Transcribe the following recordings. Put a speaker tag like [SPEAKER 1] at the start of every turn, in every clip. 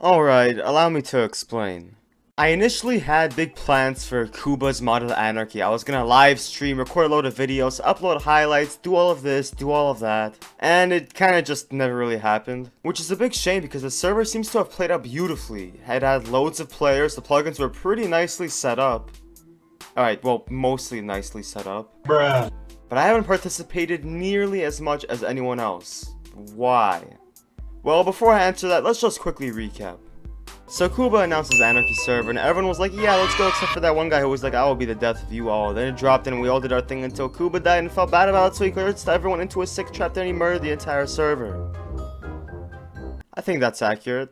[SPEAKER 1] Alright, allow me to explain. I initially had big plans for Kuba's Model Anarchy. I was gonna live stream, record a load of videos, upload highlights, do all of this, do all of that. And it kinda just never really happened. Which is a big shame because the server seems to have played out beautifully. It had loads of players, the plugins were pretty nicely set up. Alright, well, mostly nicely set up.
[SPEAKER 2] Bruh.
[SPEAKER 1] But I haven't participated nearly as much as anyone else. Why? Well, before I answer that, let's just quickly recap. So Kuba announced his Anarchy Server, and everyone was like, yeah, let's go, except for that one guy who was like, I will be the death of you all. Then it dropped, and we all did our thing until Kuba died and felt bad about it, so he cursed everyone into a sick trap, then he murdered the entire server. I think that's accurate.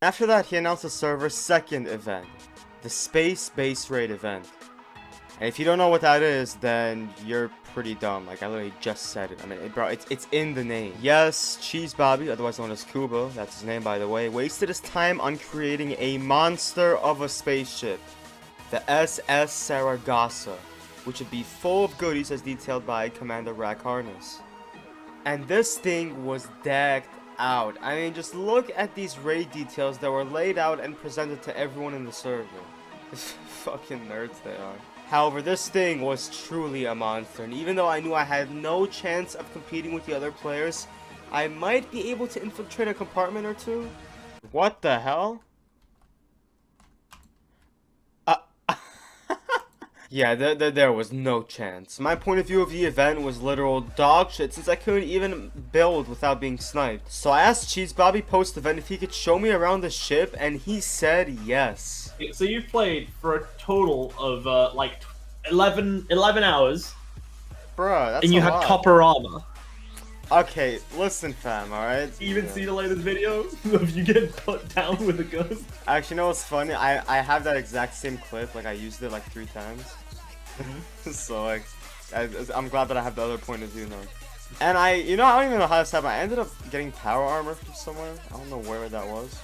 [SPEAKER 1] After that, he announced the server's second event, the Space Base Raid event. And if you don't know what that is, then you're pretty dumb. Like, I literally just said it. I mean, bro, it's in the name. Yes, Cheese Bobby, otherwise known as Kuba, that's his name by the way, wasted his time on creating a monster of a spaceship, the SS Saragossa, which would be full of goodies as detailed by Commander Rack Harness. And this thing was decked out. I mean, just look at these raid details that were laid out and presented to everyone in the server. Fucking nerds they are. However, this thing was truly a monster, and even though I knew I had no chance of competing with the other players, I might be able to infiltrate a compartment or two. What the hell? Yeah, there was no chance. My point of view of the event was literal dog shit since I couldn't even build without being sniped. So I asked Cheese Bobby post-event if he could show me around the ship, and he said yes.
[SPEAKER 2] So you've played for a total of like 11 hours,
[SPEAKER 1] Bruh, that's
[SPEAKER 2] and you
[SPEAKER 1] a
[SPEAKER 2] had
[SPEAKER 1] lot.
[SPEAKER 2] copper armor.
[SPEAKER 1] Okay, listen fam, alright?
[SPEAKER 2] You even see the latest video of you getting put down with a ghost?
[SPEAKER 1] Actually, you know what's funny? I have that exact same clip, like I used it like 3 times. So like, I'm glad that I have the other point of view now. And I don't even know how this happened. I ended up getting power armor from somewhere. I don't know where that was.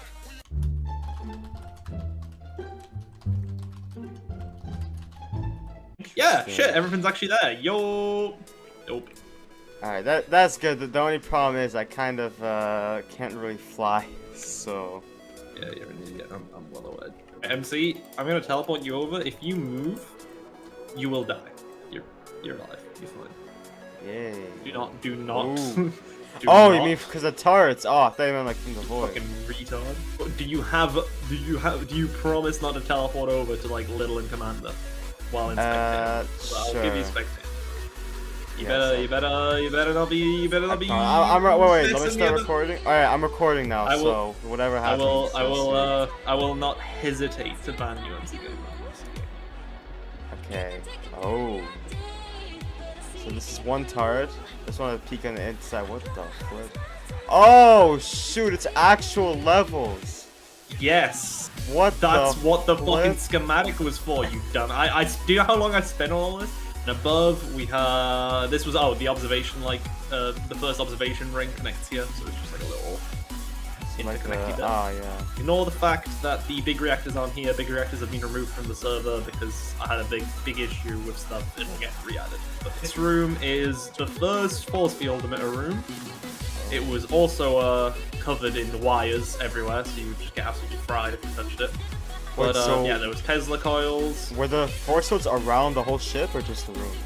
[SPEAKER 2] Yeah, shit, everything's actually there. Yo. Nope.
[SPEAKER 1] Alright, that's good. The only problem is I kind of can't really fly, so...
[SPEAKER 2] Yeah, you're an idiot. I'm well aware. MC, I'm gonna teleport you over. If you move, you will die. You're alive. You're fine.
[SPEAKER 1] Yay.
[SPEAKER 2] Do not.
[SPEAKER 1] Ooh.
[SPEAKER 2] do
[SPEAKER 1] Oh,
[SPEAKER 2] not.
[SPEAKER 1] you mean because of turrets? Oh, I thought you meant like from the void.
[SPEAKER 2] Fucking retard. Do you promise not to teleport over to like Little and Commander while in spectator? I'll give you
[SPEAKER 1] Sure.
[SPEAKER 2] spectator. You
[SPEAKER 1] Yes,
[SPEAKER 2] better not be.
[SPEAKER 1] wait, let me start recording. Alright, I'm recording now, so whatever happens.
[SPEAKER 2] I will not hesitate to ban you, MC Gamer.
[SPEAKER 1] Okay. Oh. So this is one turret. Just want to peek on the inside. What the flip? Oh shoot! It's actual levels.
[SPEAKER 2] Yes.
[SPEAKER 1] That's
[SPEAKER 2] what the fucking schematic was for, you dumb. Do you know how long I spent on all this? And above we have this was the observation, like the first observation ring connects here, so it's just like a little interconnected there.
[SPEAKER 1] Yeah.
[SPEAKER 2] Ignore the fact that the big reactors aren't here. Big reactors have been removed from the server because I had a big issue with stuff. It'll get re-added. But this room is the first force field emitter room. It was also covered in wires everywhere, so you would just get absolutely fried if you touched it. But yeah, there was Tesla coils.
[SPEAKER 1] Were the force fields around the whole ship or just the room?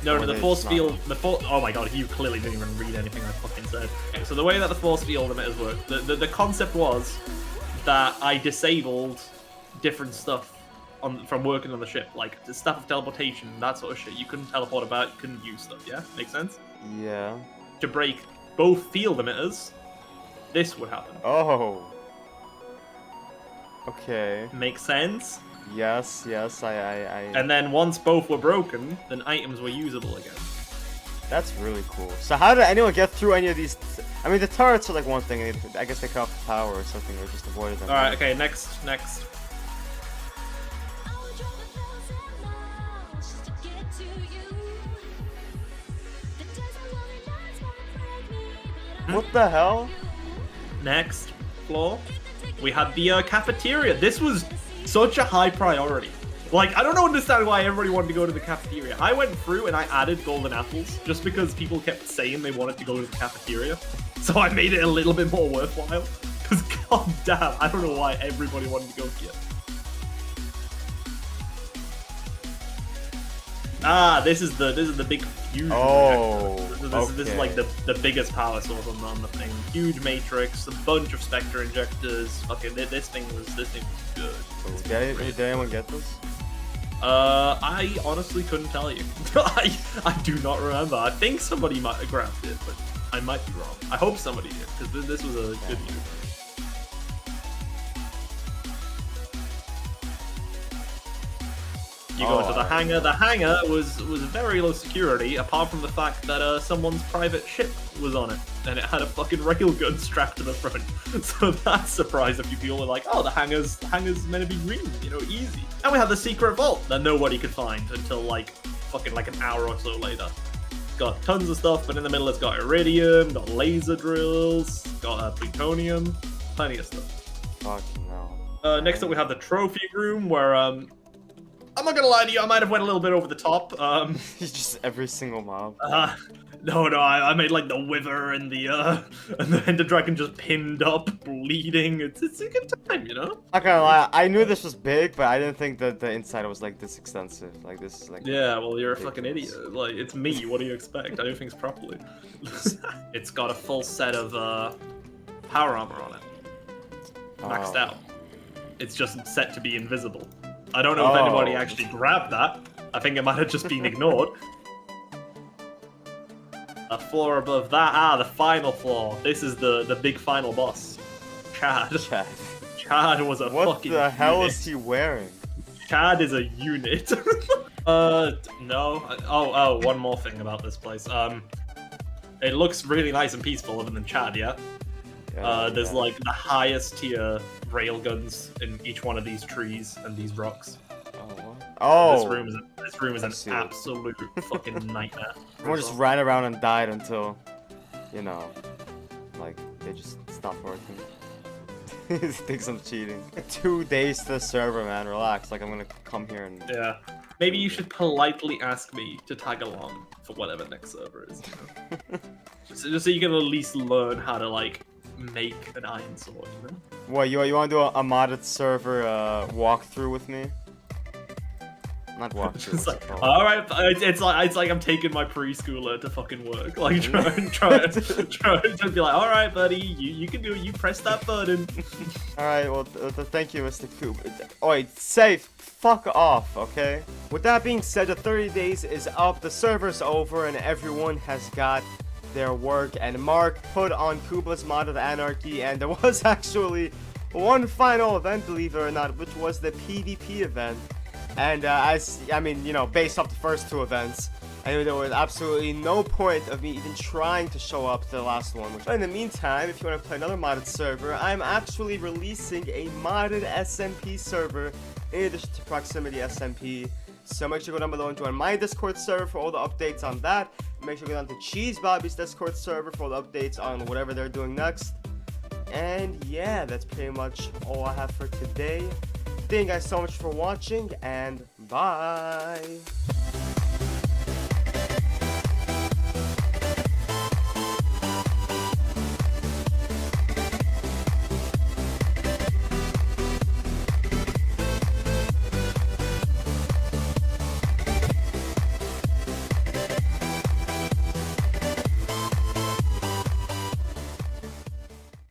[SPEAKER 2] No, the force field. Oh my god, you clearly didn't even read anything I fucking said. Okay, so the way that the force field emitters work, the concept was that I disabled different stuff from working on the ship, like the stuff of teleportation, that sort of shit. You couldn't teleport about, you couldn't use stuff. Yeah, make sense?
[SPEAKER 1] Yeah.
[SPEAKER 2] To break both field emitters, this would happen.
[SPEAKER 1] Oh. Okay.
[SPEAKER 2] Make sense?
[SPEAKER 1] Yes, I...
[SPEAKER 2] And then once both were broken, then items were usable again.
[SPEAKER 1] That's really cool. So how did anyone get through any of these? I mean, the turrets are like one thing. I guess they cut off the power or something, or just avoided them.
[SPEAKER 2] Alright, okay, next.
[SPEAKER 1] What the hell?
[SPEAKER 2] Next floor, we had the cafeteria. This was such a high priority. Like, I don't understand why everybody wanted to go to the cafeteria. I went through and I added golden apples just because people kept saying they wanted to go to the cafeteria. So I made it a little bit more worthwhile. Because god damn, I don't know why everybody wanted to go here. Ah, this is the big fusion reactor. This is like the biggest power source on the thing. Huge matrix, a bunch of Spectre injectors. Okay, this thing was good.
[SPEAKER 1] Did anyone get this?
[SPEAKER 2] I honestly couldn't tell you. I do not remember. I think somebody might have grabbed it, but I might be wrong. I hope somebody did, because this was a good move. You go into the hangar. The hangar was very low security, apart from the fact that someone's private ship was on it, and it had a fucking railgun strapped to the front. So that surprised a few people. Were like, oh, the hangar's meant to be green, you know, easy. And we had the secret vault that nobody could find until like fucking like an hour or so later. Got tons of stuff, but in the middle it's got iridium, got laser drills, got plutonium, plenty of stuff.
[SPEAKER 1] Fucking no.
[SPEAKER 2] Next up we have the trophy room, where I'm not gonna lie to you, I might have went a little bit over the top.
[SPEAKER 1] Just every single mob.
[SPEAKER 2] No, I made like the Wither and the dragon just pinned up, bleeding. It's a good time, you know?
[SPEAKER 1] Not gonna lie, I knew this was big, but I didn't think that the inside was like this extensive. Like this is like.
[SPEAKER 2] Yeah, well, you're a fucking idiot. Like, it's me. What do you expect? I do things properly. It's got a full set of power armor on it, maxed out. It's just set to be invisible. I don't know if anybody actually grabbed that. I think it might have just been ignored. A floor above that, the final floor. This is the big final boss. Chad. Chad was a fucking
[SPEAKER 1] What the hell
[SPEAKER 2] unit.
[SPEAKER 1] is he wearing?
[SPEAKER 2] Chad is a unit. No. Oh, one more thing about this place. It looks really nice and peaceful other than Chad, yeah? There's like the highest tier railguns in each one of these trees and these rocks. This room is an absolute fucking nightmare.
[SPEAKER 1] Everyone just ran around and died until, you know, like they just stopped working. Thinks I'm cheating. 2 days to the server, man. Relax. Like I'm gonna come here and.
[SPEAKER 2] Yeah. Maybe you should politely ask me to tag along for whatever next server is. You know? just so you can at least learn how to like make an iron sword, you know?
[SPEAKER 1] What, you want to do a modded server walkthrough with me? Not walkthrough.
[SPEAKER 2] Like, all right, it's like I'm taking my preschooler to fucking work. Like try to be like, all right, buddy, you can do it. You press that button.
[SPEAKER 1] All right, well, thank you, Mr. Coop. Oh wait, safe. Fuck off, okay? With that being said, the 30 days is up, the server's over, and everyone has got their work. And Mark put on Kuba's mod of Anarchy, and there was actually one final event, believe it or not, which was the PvP event. And based off the first two events, I knew there was absolutely no point of me even trying to show up to the last one. But in the meantime, if you want to play another modded server, I'm actually releasing a modded SMP server in addition to Proximity SMP. So make sure to go down below and join my Discord server for all the updates on that. Make sure to go down to Cheese Bobby's Discord server for all the updates on whatever they're doing next. And yeah, that's pretty much all I have for today. Thank you guys so much for watching, and bye!